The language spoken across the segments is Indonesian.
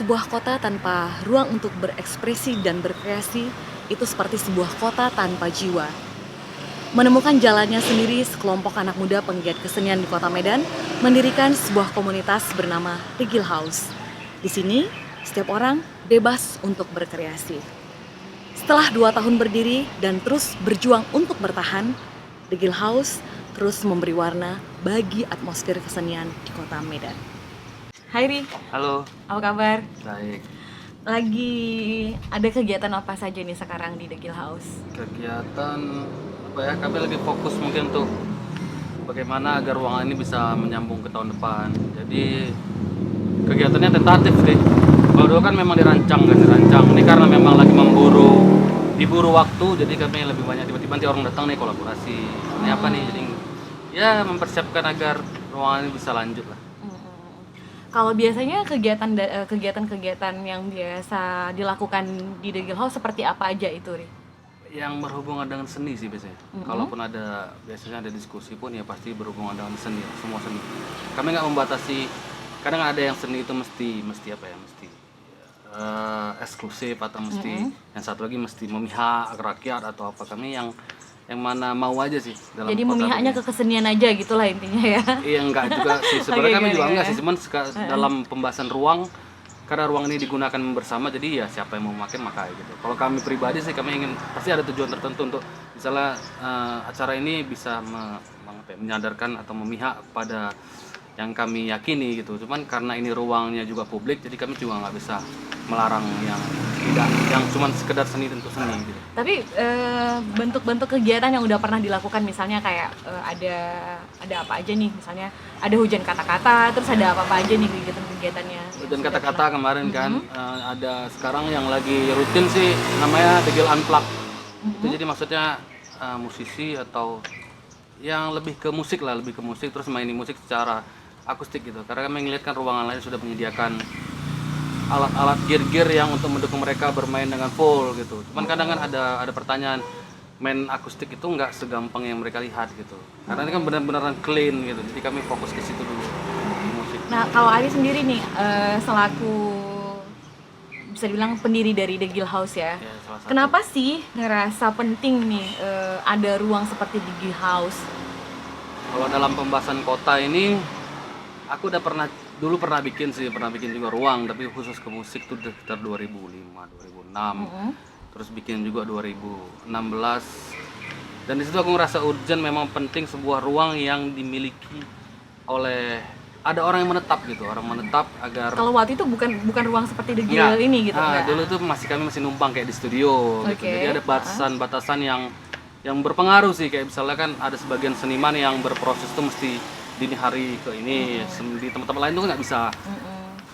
Sebuah kota tanpa ruang untuk berekspresi dan berkreasi itu seperti sebuah kota tanpa jiwa. Menemukan jalannya sendiri, sekelompok anak muda penggiat kesenian di Kota Medan mendirikan sebuah komunitas bernama The Gill House. Di sini, setiap orang bebas untuk berkreasi. Setelah 2 tahun berdiri dan terus berjuang untuk bertahan, The Gill House terus memberi warna bagi atmosfer kesenian di Kota Medan. Hai Ri, Halo, apa kabar? baik. Lagi ada kegiatan apa saja nih sekarang di The Gill House? Kegiatan apa ya? Kami lagi fokus mungkin untuk bagaimana agar ruangan ini bisa menyambung ke tahun depan. Jadi kegiatannya tentatif sih. Kalau dulu kan memang dirancang. Ini karena memang lagi diburu waktu. Jadi kami lebih banyak tiba-tiba nanti orang datang nih kolaborasi. Ini apa nih? Jadi ya mempersiapkan agar ruangan ini bisa lanjut lah. Kalau biasanya kegiatan-kegiatan yang biasa dilakukan di The Gill House seperti apa aja itu, Ri? Yang berhubungan dengan seni sih biasanya. Kalaupun biasanya ada diskusi pun ya pasti berhubungan dengan seni, semua seni. Kami nggak membatasi. Kadang ada yang seni itu mesti eksklusif atau mesti yang satu lagi mesti memihak rakyat atau apa. Kami yang mana mau aja sih dalam. Jadi memihaknya ke kesenian aja gitulah intinya ya. Iya enggak juga sih sebenarnya. Kami juga enggak sih, cuman dalam pembahasan ruang, karena ruang ini digunakan bersama, jadi ya siapa yang mau memakai gitu. Kalau kami pribadi sih, kami ingin pasti ada tujuan tertentu untuk misalnya acara ini bisa menyadarkan atau memihak pada yang kami yakini gitu. Cuman karena ini ruangnya juga publik, jadi kami juga nggak bisa melarang yang cuman sekedar seni tentu seni gitu. Tapi bentuk-bentuk kegiatan yang udah pernah dilakukan misalnya kayak ada apa aja nih, misalnya ada hujan kata-kata, terus ada apa aja nih kegiatan-kegiatannya? Hujan kata-kata kemarin kan ada sekarang yang lagi rutin sih namanya The Gill Unplugged. Itu jadi maksudnya musisi atau yang lebih ke musik terus mainin musik secara akustik gitu. Karena kami ngeliat kan ruangan lain sudah menyediakan alat-alat gear yang untuk mendukung mereka bermain dengan full gitu. Cuman kadang kan ada pertanyaan, main akustik itu nggak segampang yang mereka lihat gitu. Karena ini kan benar-benaran clean gitu. Jadi kami fokus ke situ dulu di musik. Nah, kalau Ari sendiri nih selaku bisa dibilang pendiri dari The Gill House ya. Kenapa sih ngerasa penting nih ada ruang seperti The Gill House? Kalau dalam pembahasan kota ini aku udah pernah bikin juga ruang, tapi khusus ke musik tuh sekitar 2005, 2006. Terus bikin juga 2016. Dan di situ aku ngerasa urgent, memang penting sebuah ruang yang dimiliki oleh ada orang yang menetap gitu, agar kalau waktu itu bukan ruang seperti The Gill ini gitu. Dulu tuh kami masih numpang kayak di studio gitu. Jadi ada batasan-batasan yang berpengaruh sih, kayak misalnya kan ada sebagian seniman yang berproses tuh mesti dini hari ke ini, di tempat-tempat lain tuh nggak bisa.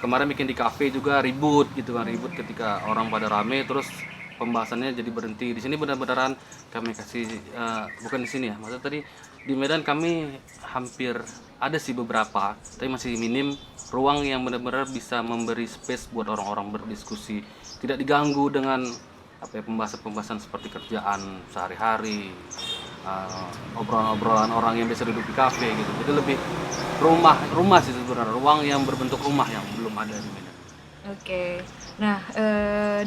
Kemarin bikin di kafe juga ribut ketika orang pada rame, terus pembahasannya jadi berhenti. Di sini benar-benaran kami kasih bukan di sini ya, maksudnya tadi di Medan kami hampir ada sih beberapa, tapi masih minim ruang yang benar-benar bisa memberi space buat orang-orang berdiskusi, tidak diganggu dengan pembahasan seperti kerjaan sehari-hari, obrolan-obrolan orang yang biasa duduk di kafe gitu. Jadi lebih rumah sih sebenarnya, ruang yang berbentuk rumah yang belum ada di Medan. Oke. Nah,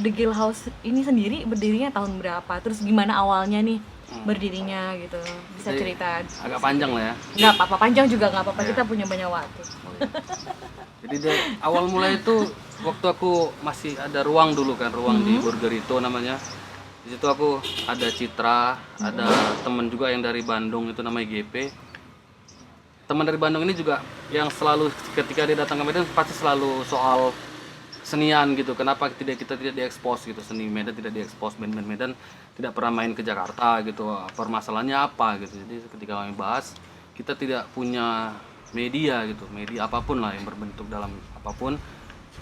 The Gill House ini sendiri berdirinya tahun berapa? Terus gimana awalnya nih berdirinya gitu? Bisa Jadi, cerita? agak panjang lah ya. Nggak apa-apa, panjang juga nggak apa-apa. Kita punya banyak waktu. Jadi awal mulai itu waktu aku masih ada ruang dulu kan, ruang di Burgerito namanya. Di situ aku ada Citra, ada teman juga yang dari Bandung itu namanya GP. Teman dari Bandung ini juga yang selalu ketika dia datang ke Medan pasti selalu soal senian gitu. Kenapa kita tidak diekspos gitu, seni Medan tidak diekspos, band-band Medan tidak pernah main ke Jakarta gitu. Permasalahannya apa gitu. Jadi ketika kami bahas, kita tidak punya media gitu, media apapun lah yang berbentuk dalam apapun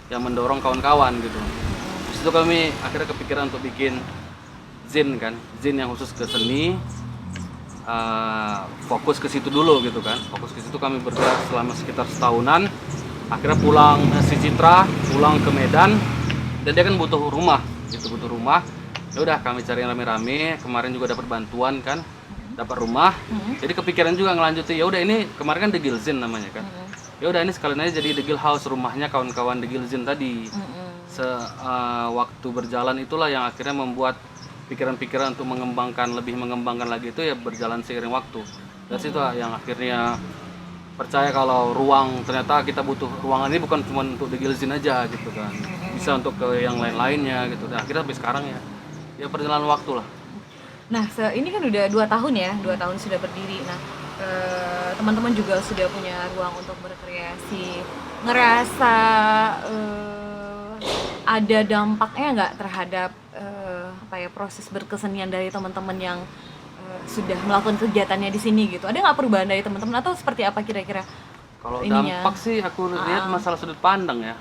yang mendorong kawan-kawan gitu. Di situ kami akhirnya kepikiran untuk bikin zin yang khusus ke seni. Fokus ke situ dulu gitu kan. Fokus ke situ kami bergerak selama sekitar setahunan. Akhirnya si Citra pulang ke Medan dan dia kan butuh rumah. Ya udah kami cari rame-rame. Kemarin juga dapat bantuan kan, dapat rumah. Jadi kepikiran juga ngelanjutin. Ya udah ini kemarin kan The Gill Zin namanya kan. Ya udah ini sekalian aja jadi The Gill House, rumahnya kawan-kawan The Gill Zin tadi. waktu berjalan itulah yang akhirnya membuat pikiran-pikiran untuk lebih mengembangkan lagi itu ya berjalan seiring waktu. Dan situ yang akhirnya percaya kalau ternyata kita butuh ruangan ini bukan cuma untuk digilzin aja gitu kan, bisa untuk ke yang lain-lainnya gitu. Dan akhirnya sampai sekarang ya perjalanan waktu lah. Nah, ini kan udah 2 tahun ya, 2 tahun sudah berdiri. Nah, teman-teman juga sudah punya ruang untuk berkreasi. Ngerasa ada dampaknya nggak terhadap proses berkesenian dari teman-teman yang sudah melakukan kegiatannya di sini gitu? Ada nggak perubahan dari teman-teman atau seperti apa kira-kira? Kalau Ininya. dampak sih aku lihat masalah sudut pandang ya.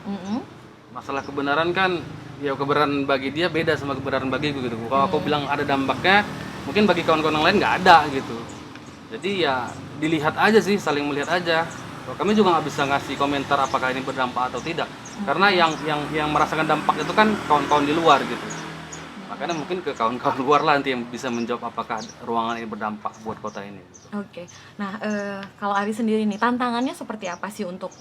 Masalah kebenaran kan ya kebenaran bagi dia beda sama kebenaran bagiku gitu. Kalau aku bilang ada dampaknya, mungkin bagi kawan-kawan yang lain nggak ada gitu. Jadi ya dilihat aja sih, saling melihat aja. Kami juga nggak bisa ngasih komentar apakah ini berdampak atau tidak. Karena yang merasakan dampak itu kan kawan-kawan di luar gitu. Makanya mungkin ke kawan-kawan luar lah nanti yang bisa menjawab apakah ruangan ini berdampak buat kota ini. Oke. Nah, kalau Ari sendiri nih, tantangannya seperti apa sih untuk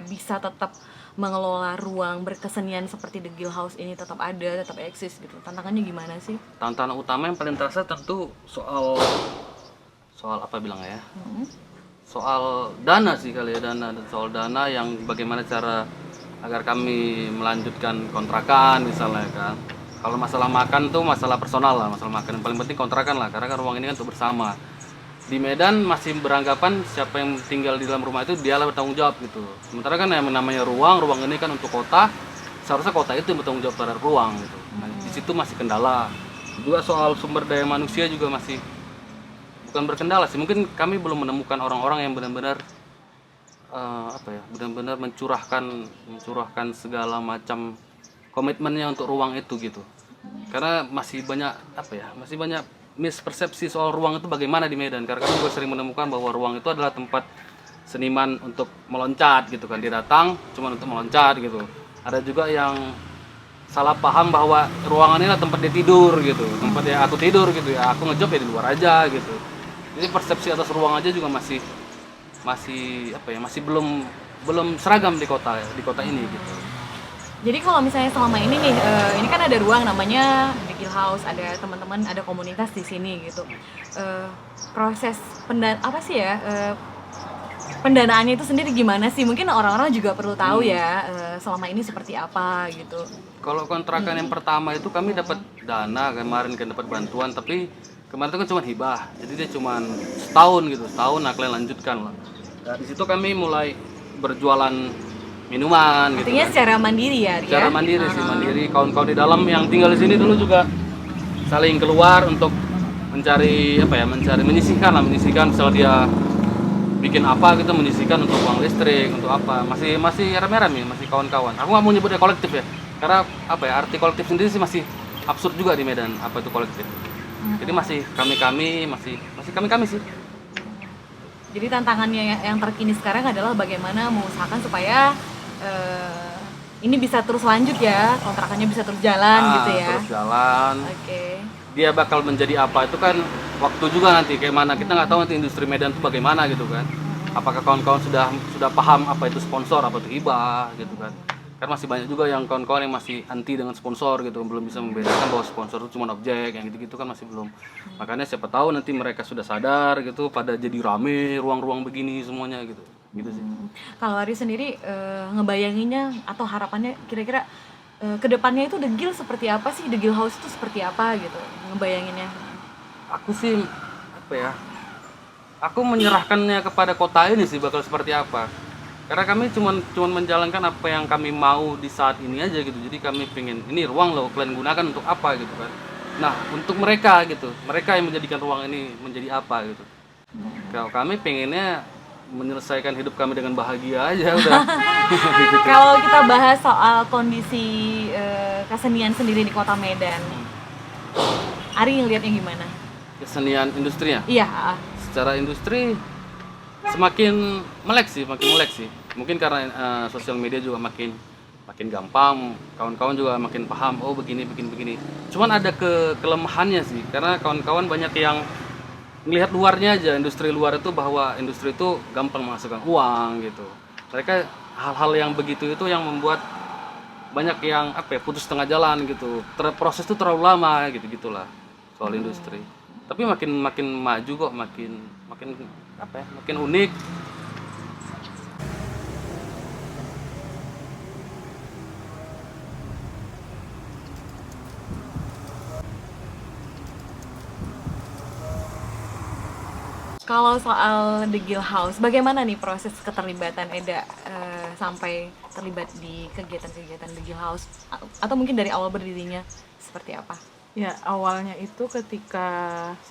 bisa tetap mengelola ruang berkesenian seperti The Gill House ini tetap ada, tetap eksis gitu? Tantangannya gimana sih? Tantangan utama yang paling terasa tentu soal apa bilang ya? Soal dana sih kali ya, soal dana yang bagaimana cara agar kami melanjutkan kontrakan misalnya kan. Kalau masalah makan tuh masalah personal lah, masalah makan yang paling penting kontrakan lah, karena kan ruang ini kan untuk bersama. Di Medan masih beranggapan siapa yang tinggal di dalam rumah itu dialah bertanggung jawab gitu. Sementara kan yang namanya ruang ini kan untuk kota, seharusnya kota itu yang bertanggung jawab terhadap ruang gitu. Nah, di situ masih kendala. Juga soal sumber daya manusia juga masih bukan berkendala sih, mungkin kami belum menemukan orang-orang yang benar-benar benar-benar mencurahkan segala macam komitmennya untuk ruang itu gitu. Karena masih banyak mispersepsi soal ruang itu bagaimana di Medan. Karena kami juga sering menemukan bahwa ruang itu adalah tempat seniman untuk meloncat gitu kan. Dia datang cuma untuk meloncat gitu. Ada juga yang salah paham bahwa ruangan ini adalah tempat dia tidur gitu. Tempat dia aku tidur gitu ya. Aku ngejob ya di luar aja gitu. Jadi persepsi atas ruang aja juga masih belum seragam di kota ini gitu. Jadi kalau misalnya selama ini nih, ini kan ada ruang namanya The Gill House, ada teman-teman, ada komunitas di sini gitu. Proses pendanaannya itu sendiri gimana sih? Mungkin orang-orang juga perlu tahu ya, selama ini seperti apa gitu. Kalau kontrakan yang pertama itu kami dapat dana, kemarin kan dapat bantuan, tapi kemarin itu kan cuma hibah. Jadi dia cuma setahun nah kalian lanjutkan lah. Dari situ kami mulai berjualan minuman. Artinya gitu kan. secara mandiri ya, Ria? Secara mandiri sih, mandiri. Kawan-kawan di dalam yang tinggal di sini dulu juga saling keluar untuk mencari menyisihkan misalnya dia bikin apa gitu, menyisihkan untuk uang listrik, untuk apa. Masih rame-rame, masih kawan-kawan. Aku nggak mau nyebutnya kolektif ya. Karena arti kolektif sendiri sih masih absurd juga di Medan, apa itu kolektif. Jadi masih kami sih. Jadi tantangannya yang terkini sekarang adalah bagaimana mengusahakan supaya ini bisa terus lanjut ya, kontrakannya bisa terus jalan gitu ya. Terus jalan. Oke. Dia bakal menjadi apa itu kan waktu juga nanti, kayak mana kita nggak tahu nanti industri Medan itu bagaimana gitu kan. Apakah kawan-kawan sudah paham apa itu sponsor, apa itu hibah gitu kan. Karena masih banyak juga yang kawan-kawan yang masih anti dengan sponsor gitu, belum bisa membedakan bahwa sponsor itu cuma objek, yang gitu-gitu kan masih belum. Makanya siapa tahu nanti mereka sudah sadar gitu, pada jadi rame ruang-ruang begini semuanya gitu sih. Kalau Ari sendiri ngebayanginnya atau harapannya kira-kira kedepannya itu The Gill seperti apa sih? The Gill House itu seperti apa gitu ngebayanginnya? Aku sih aku menyerahkannya kepada kota ini sih bakal seperti apa. Karena kami cuman menjalankan apa yang kami mau di saat ini aja gitu. Jadi kami pengen ini ruang loh, kalian gunakan untuk apa gitu kan. Nah, untuk mereka gitu, mereka yang menjadikan ruang ini menjadi apa gitu. Kalau kami pengennya menyelesaikan hidup kami dengan bahagia aja udah. Gitu. Kalau kita bahas soal kondisi kesenian sendiri di Kota Medan, Ari ngelihatnya gimana? Kesenian industrinya? Iya. Secara industri semakin melek sih. Mungkin karena sosial media juga makin gampang, kawan-kawan juga makin paham, oh begini. Cuman ada kelemahannya sih, karena kawan-kawan banyak yang melihat luarnya aja, industri luar itu, bahwa industri itu gampang menghasilkan uang gitu. Mereka hal-hal yang begitu itu yang membuat banyak yang putus tengah jalan gitu. Proses itu terlalu lama gitu gitulah soal industri. Tapi makin makin maju kok, makin makin makin unik. Kalau soal The Gill House, bagaimana nih proses keterlibatan Eda sampai terlibat di kegiatan-kegiatan The Gill House? Atau mungkin dari awal berdirinya seperti apa? Ya, awalnya itu ketika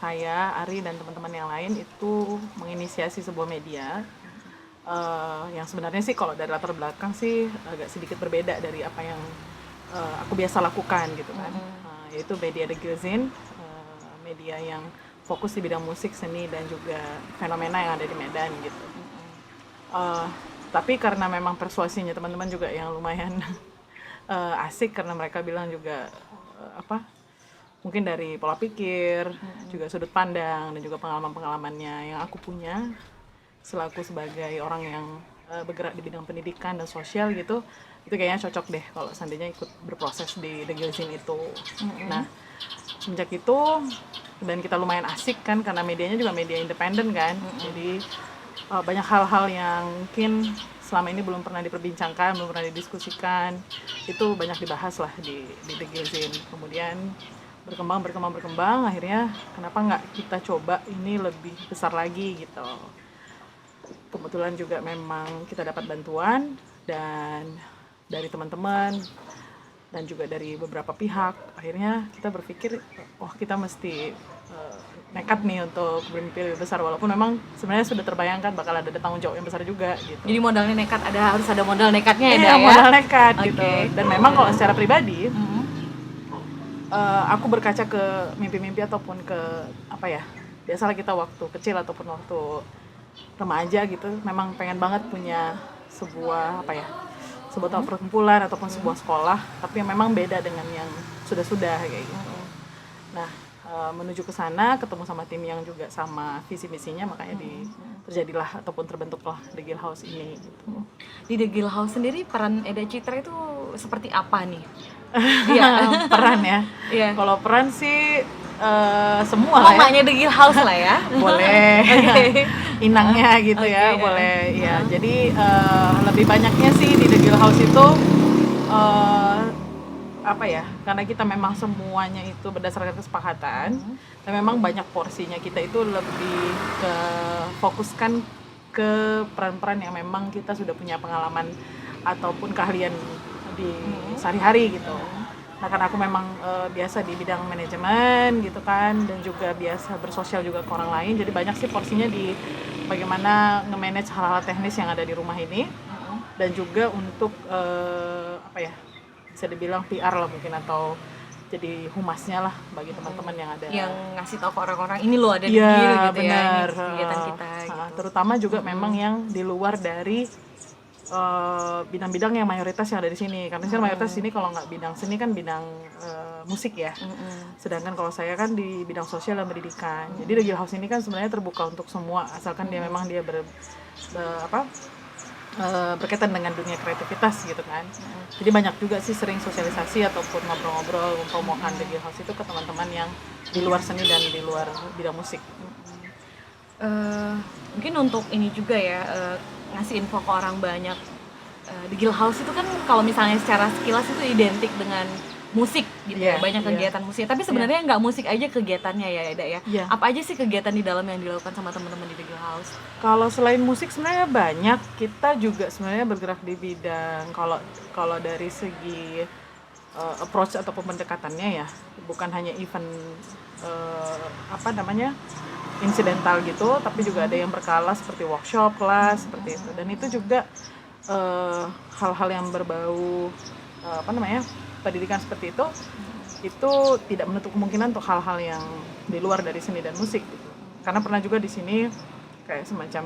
saya, Ari, dan teman-teman yang lain itu menginisiasi sebuah media yang sebenarnya sih kalau dari latar belakang sih agak sedikit berbeda dari apa yang aku biasa lakukan gitu kan. Yaitu media The Gilzin, media yang fokus di bidang musik, seni, dan juga fenomena yang ada di Medan gitu. Tapi karena memang persuasinya teman-teman juga yang lumayan asik, karena mereka bilang juga mungkin dari pola pikir, juga sudut pandang, dan juga pengalaman-pengalamannya yang aku punya selaku sebagai orang yang bergerak di bidang pendidikan dan sosial gitu, itu kayaknya cocok deh kalau seandainya ikut berproses di The Gilzin itu. Nah, semenjak itu, dan kita lumayan asik kan karena medianya juga media independen kan, jadi banyak hal-hal yang mungkin selama ini belum pernah diperbincangkan, belum pernah didiskusikan, itu banyak dibahas lah di The Gilzin. Kemudian berkembang, akhirnya kenapa nggak kita coba ini lebih besar lagi gitu. Kebetulan juga memang kita dapat bantuan dan dari teman-teman dan juga dari beberapa pihak. Akhirnya kita berpikir, kita mesti nekat nih untuk bermimpi lebih besar, walaupun memang sebenarnya sudah terbayangkan bakal ada tanggung jawab yang besar juga gitu. Jadi modalnya nekat, harus ada modal nekatnya ya, modal nekat gitu. Dan memang kalau secara pribadi, aku berkaca ke mimpi-mimpi ataupun ke biasalah kita waktu kecil ataupun waktu remaja gitu, memang pengen banget punya sebuah sebuah perkumpulan ataupun sebuah sekolah, tapi yang memang beda dengan yang sudah-sudah kayak gitu. Nah, menuju ke sana ketemu sama tim yang juga sama visi misinya, makanya terjadilah ataupun terbentuklah The Gill House ini gitu. Di The Gill House sendiri peran Eda Citra itu seperti apa nih? Peran ya. Iya. Kalau peran sih semua lah ya. Mamanya The Gill House lah ya. Boleh. Inangnya gitu ya, boleh ya. Jadi lebih banyaknya sih di The Gill House itu karena kita memang semuanya itu berdasarkan kesepakatan, dan memang banyak porsinya kita itu lebih fokuskan ke peran-peran yang memang kita sudah punya pengalaman ataupun keahlian di sehari-hari gitu. Nah, karena aku memang biasa di bidang manajemen gitu kan, dan juga biasa bersosial juga ke orang lain, jadi banyak sih porsinya di bagaimana nge-manage hal-hal teknis yang ada di rumah ini, dan juga untuk bisa dibilang PR lah mungkin, atau jadi humasnya lah bagi teman-teman yang ada, yang ngasih tahu ke orang-orang ini loh ada di Gill gitu bener. ya, kegiatan kita gitu. Terutama juga memang yang di luar dari bidang-bidang yang mayoritas yang ada di sini, karena sih mayoritas sini kalau nggak bidang seni kan bidang musik ya. Sedangkan kalau saya kan di bidang sosial dan pendidikan. Jadi The Gill House ini kan sebenarnya terbuka untuk semua, asalkan dia memang dia berkaitan dengan dunia kreativitas gitu kan. Jadi banyak juga sih sering sosialisasi ataupun ngobrol-ngobrol mempromokan The Gill House itu ke teman-teman yang di luar seni dan di luar bidang musik. Mungkin untuk ini juga ya, ngasih info ke orang banyak. The Gill House itu kan kalau misalnya secara sekilas itu identik dengan musik gitu ya, banyak kegiatan musik. Tapi sebenarnya nggak musik aja kegiatannya ya, Eda ya. Apa aja sih kegiatan di dalam yang dilakukan sama teman-teman di The Gill House? Kalau selain musik sebenarnya banyak. Kita juga sebenarnya bergerak di bidang kalau dari segi approach ataupun pendekatannya ya, bukan hanya event insidental gitu, tapi juga ada yang berkala seperti workshop, kelas seperti itu. Dan itu juga hal-hal yang berbau pendidikan seperti itu tidak menutup kemungkinan untuk hal-hal yang di luar dari seni dan musik gitu. Karena pernah juga di sini kayak semacam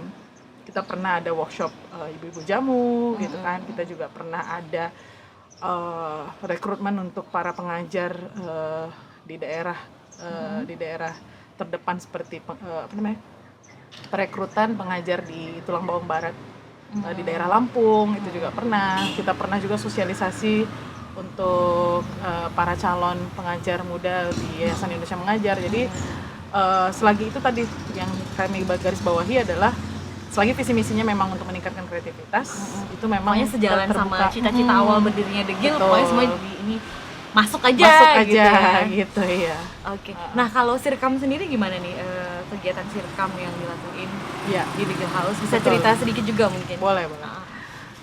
kita pernah ada workshop ibu-ibu jamu gitu kan. Kita juga pernah ada rekrutmen untuk para pengajar di daerah terdepan seperti perekrutan pengajar di Tulang Bawang Barat di daerah Lampung, itu juga pernah. Kita pernah juga sosialisasi untuk para calon pengajar muda di Yayasan Indonesia Mengajar. Jadi selagi itu tadi yang kami garis bawahi adalah selagi visi misinya memang untuk meningkatkan kreativitas, itu memang Pokoknya sejalan sama terbuka. cita-cita awal berdirinya The Guild, Betul. pokoknya semua di ini masuk aja, Masuk aja gitu ya. gitu ya. Oke. Nah, kalau Sirkam sendiri gimana nih kegiatan Sirkam yang dilakuin Ya, di The Guild House? Bisa Betul. cerita sedikit juga mungkin. boleh.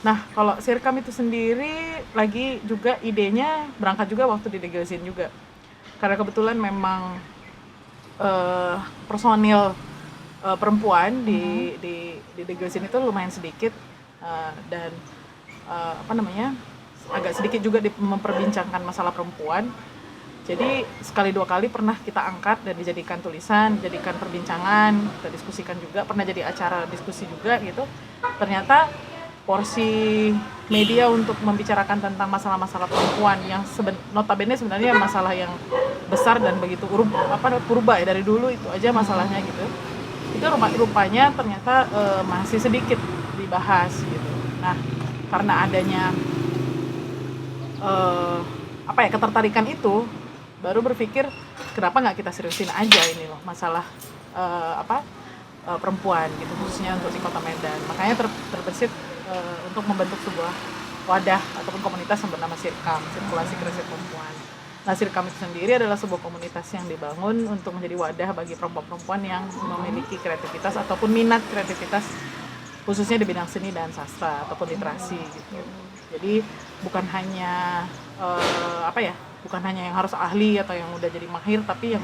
Nah, kalau Sirkam itu sendiri lagi juga idenya berangkat juga waktu di Degilsin juga. Karena kebetulan memang personil perempuan di Degilsin itu lumayan sedikit dan agak sedikit juga memperbincangkan masalah perempuan. Jadi sekali dua kali pernah kita angkat dan dijadikan tulisan, dijadikan perbincangan, kita diskusikan juga, pernah jadi acara diskusi juga gitu. Ternyata porsi media untuk membicarakan tentang masalah-masalah perempuan yang notabene sebenarnya masalah yang besar dan begitu purba ya, dari dulu itu aja masalahnya gitu. Itu rupanya ternyata masih sedikit dibahas gitu. Nah, karena adanya ketertarikan itu, baru berpikir kenapa nggak kita seriusin aja ini loh masalah perempuan gitu, khususnya untuk di Kota Medan. Makanya terbesit untuk membentuk sebuah wadah ataupun komunitas yang bernama Sirkam, Sirkulasi Kreasi Perempuan. Nah, Sirkam itu sendiri adalah sebuah komunitas yang dibangun untuk menjadi wadah bagi perempuan-perempuan yang memiliki kreativitas ataupun minat kreativitas, khususnya di bidang seni dan sastra ataupun literasi gitu. Jadi bukan hanya bukan hanya yang harus ahli atau yang udah jadi mahir, tapi yang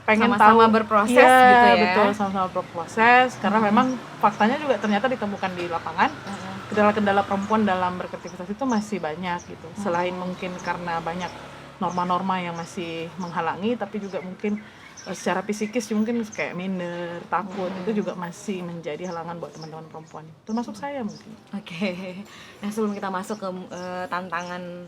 pengen Sama-sama tahu berproses iya, gitu ya. Betul, sama-sama berproses karena memang faktanya juga ternyata ditemukan di lapangan. Kendala-kendala perempuan dalam berkreativitas itu masih banyak gitu. Selain mungkin karena banyak norma-norma yang masih menghalangi, tapi juga mungkin secara psikis mungkin kayak minder, takut, itu juga masih menjadi halangan buat teman-teman perempuan. Termasuk saya mungkin. Oke. Nah, sebelum kita masuk ke tantangan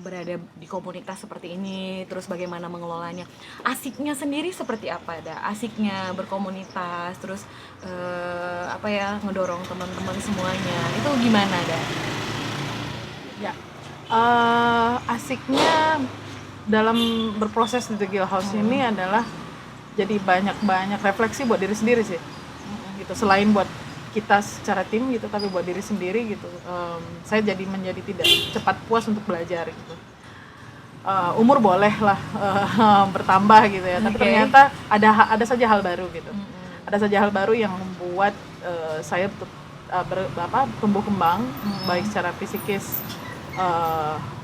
berada di komunitas seperti ini, terus bagaimana mengelolanya, asiknya sendiri seperti apa? Ada asiknya berkomunitas, terus ngedorong teman-teman semuanya, itu gimana ada? Ya, asiknya dalam berproses di The Guild House ini adalah jadi banyak refleksi buat diri sendiri sih, gitu. Selain buat kita secara tim gitu, tapi buat diri sendiri gitu. Saya menjadi tidak cepat puas untuk belajar gitu. Umur boleh lah bertambah gitu ya, tapi ternyata ada saja hal baru gitu. Ada saja hal baru yang membuat saya tumbuh kembang, baik secara psikis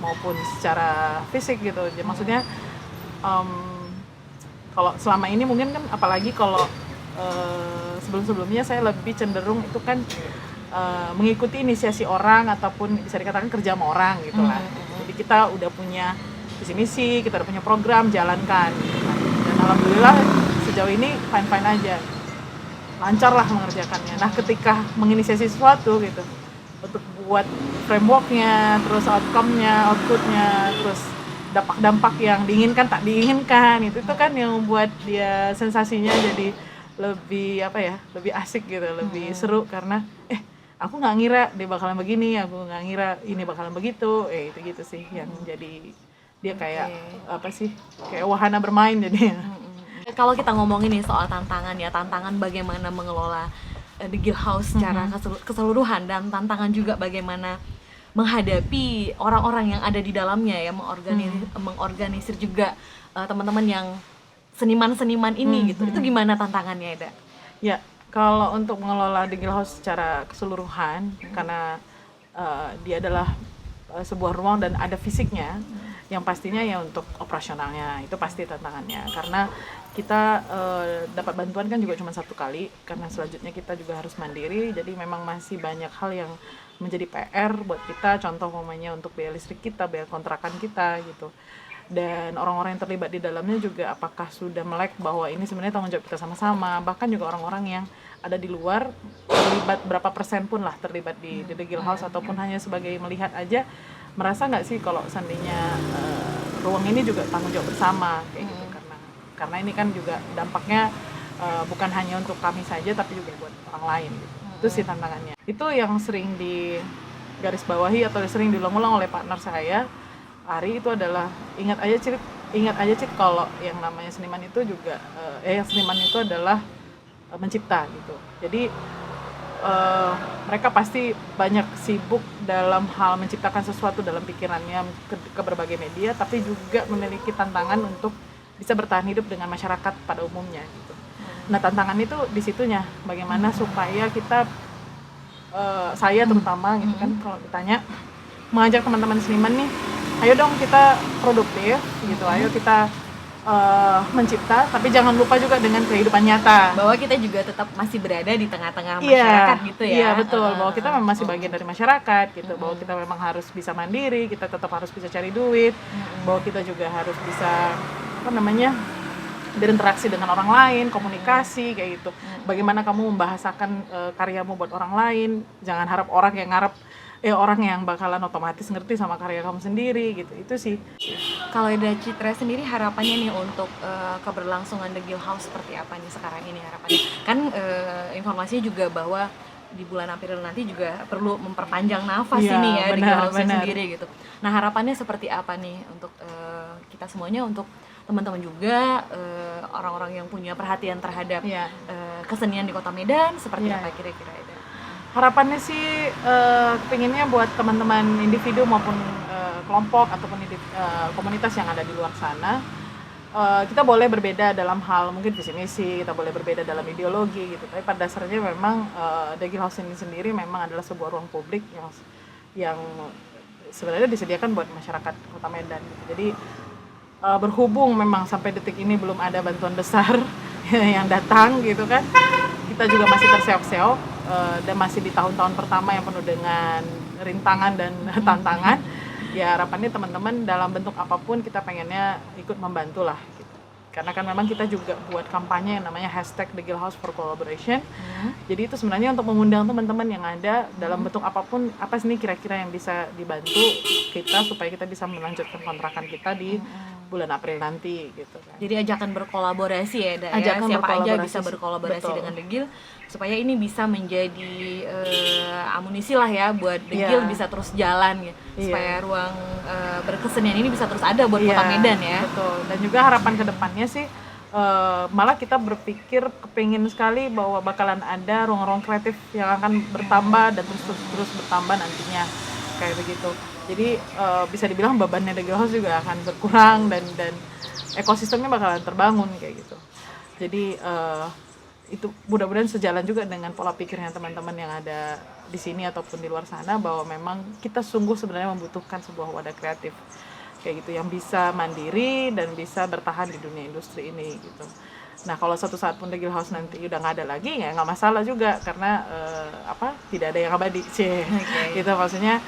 maupun secara fisik gitu. Jadi, maksudnya kalau selama ini mungkin kan, apalagi kalau sebelum-sebelumnya saya lebih cenderung itu kan mengikuti inisiasi orang ataupun bisa dikatakan kerja sama orang gitu lah. Jadi kita udah punya visi misi, kita udah punya program, jalankan gitu kan. Dan alhamdulillah sejauh ini fine-fine aja, lancar lah mengerjakannya. Nah, ketika menginisiasi sesuatu gitu, untuk buat frameworknya, terus outcome-nya, output-nya, terus dampak-dampak yang diinginkan tak diinginkan, itu kan yang membuat dia sensasinya jadi lebih asik gitu, lebih seru karena aku nggak ngira dia bakalan begini, aku nggak ngira ini bakalan begitu, itu gitu sih yang jadi dia kayak kayak wahana bermain jadinya. Kalau kita ngomongin nih soal tantangan bagaimana mengelola The Guild House secara keseluruhan, dan tantangan juga bagaimana menghadapi orang-orang yang ada di dalamnya ya, mengorganisir juga teman-teman yang seniman-seniman ini gitu. Itu gimana tantangannya, Eda? Ya, kalau untuk mengelola The Guild House secara keseluruhan, karena dia adalah sebuah ruang dan ada fisiknya, yang pastinya ya untuk operasionalnya itu pasti tantangannya, karena kita dapat bantuan kan juga cuma satu kali, karena selanjutnya kita juga harus mandiri. Jadi memang masih banyak hal yang menjadi PR buat kita, contoh umpamanya untuk biaya listrik kita, biaya kontrakan kita gitu. Dan orang-orang yang terlibat di dalamnya juga apakah sudah melek bahwa ini sebenarnya tanggung jawab kita sama-sama. Bahkan juga orang-orang yang ada di luar terlibat berapa persen pun lah terlibat di The Guild House, ataupun hanya sebagai melihat aja, merasa nggak sih kalau seandainya ruang ini juga tanggung jawab bersama kayak gitu, karena ini kan juga dampaknya bukan hanya untuk kami saja tapi juga buat orang lain gitu. Itu sih tantangannya. Itu yang sering garis bawahi atau sering diulang-ulang oleh partner saya Ari, itu adalah ingat aja Cik kalau yang namanya seniman itu juga yang seniman itu adalah mencipta gitu. Jadi mereka pasti banyak sibuk dalam hal menciptakan sesuatu dalam pikirannya ke berbagai media, tapi juga memiliki tantangan untuk bisa bertahan hidup dengan masyarakat pada umumnya gitu. Nah, tantangan itu di situnya bagaimana supaya kita saya terutama gitu kan, kalau ditanya mengajak teman-teman seniman nih, ayo dong kita produktif gitu, ayo kita mencipta, tapi jangan lupa juga dengan kehidupan nyata. Bahwa kita juga tetap masih berada di tengah-tengah masyarakat gitu ya. Iya betul, bahwa kita memang masih bagian dari masyarakat gitu, bahwa kita memang harus bisa mandiri, kita tetap harus bisa cari duit, bahwa kita juga harus bisa berinteraksi dengan orang lain, komunikasi kayak gitu. Bagaimana kamu membahasakan karyamu buat orang lain, jangan harap orang yang bakalan otomatis ngerti sama karya kamu sendiri gitu. Itu sih. Kalau dari Citra sendiri harapannya nih untuk keberlangsungan The Guild House seperti apa nih sekarang ini harapannya? Kan informasinya juga bahwa di bulan April nanti juga perlu memperpanjang nafas ini ya The Guild House sendiri gitu. Nah, harapannya seperti apa nih untuk kita semuanya, untuk teman-teman juga, orang-orang yang punya perhatian terhadap kesenian di Kota Medan, seperti apa kira-kira itu? Harapannya sih kepinginnya buat teman-teman individu maupun kelompok ataupun komunitas yang ada di luar sana, kita boleh berbeda dalam hal mungkin visi misi, kita boleh berbeda dalam ideologi gitu, tapi pada dasarnya memang The Guild House ini sendiri memang adalah sebuah ruang publik yang sebenarnya disediakan buat masyarakat Kota Medan gitu. Jadi berhubung memang sampai detik ini belum ada bantuan besar yang datang gitu kan, kita juga masih terseok-seok dan masih di tahun-tahun pertama yang penuh dengan rintangan dan tantangan. Ya harapannya teman-teman dalam bentuk apapun kita pengennya ikut membantu lah gitu. Karena kan memang kita juga buat kampanye yang namanya #TheGuildHouse4Collaboration. Jadi itu sebenarnya untuk mengundang teman-teman yang ada dalam bentuk apapun, apa sih kira-kira yang bisa dibantu kita supaya kita bisa melanjutkan kontrakan kita di bulan April nanti gitu kan. Jadi ajakan berkolaborasi ya, Ajakan siapa aja berkolaborasi bisa berkolaborasi betul. dengan The Guild supaya ini bisa menjadi amunisi lah ya buat The Guild bisa terus jalan ya, supaya ruang berkesenian ini bisa terus ada buat Kota Medan ya. Betul. Dan juga harapan kedepannya sih malah kita berpikir kepingin sekali bahwa bakalan ada ruang-ruang kreatif yang akan bertambah dan terus bertambah nantinya kayak begitu. Jadi bisa dibilang bebannya The Guild House juga akan berkurang dan ekosistemnya bakalan terbangun kayak gitu. Jadi itu mudah-mudahan sejalan juga dengan pola pikirnya teman-teman yang ada di sini ataupun di luar sana, bahwa memang kita sungguh sebenarnya membutuhkan sebuah wadah kreatif kayak gitu yang bisa mandiri dan bisa bertahan di dunia industri ini gitu. Nah, kalau suatu saat pun The Guild House nanti udah nggak ada lagi ya nggak masalah juga, karena tidak ada yang abadi sih. Gitu maksudnya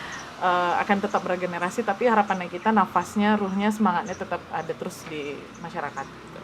akan tetap bergenerasi, tapi harapannya kita nafasnya, ruhnya, semangatnya tetap ada terus di masyarakat gitu.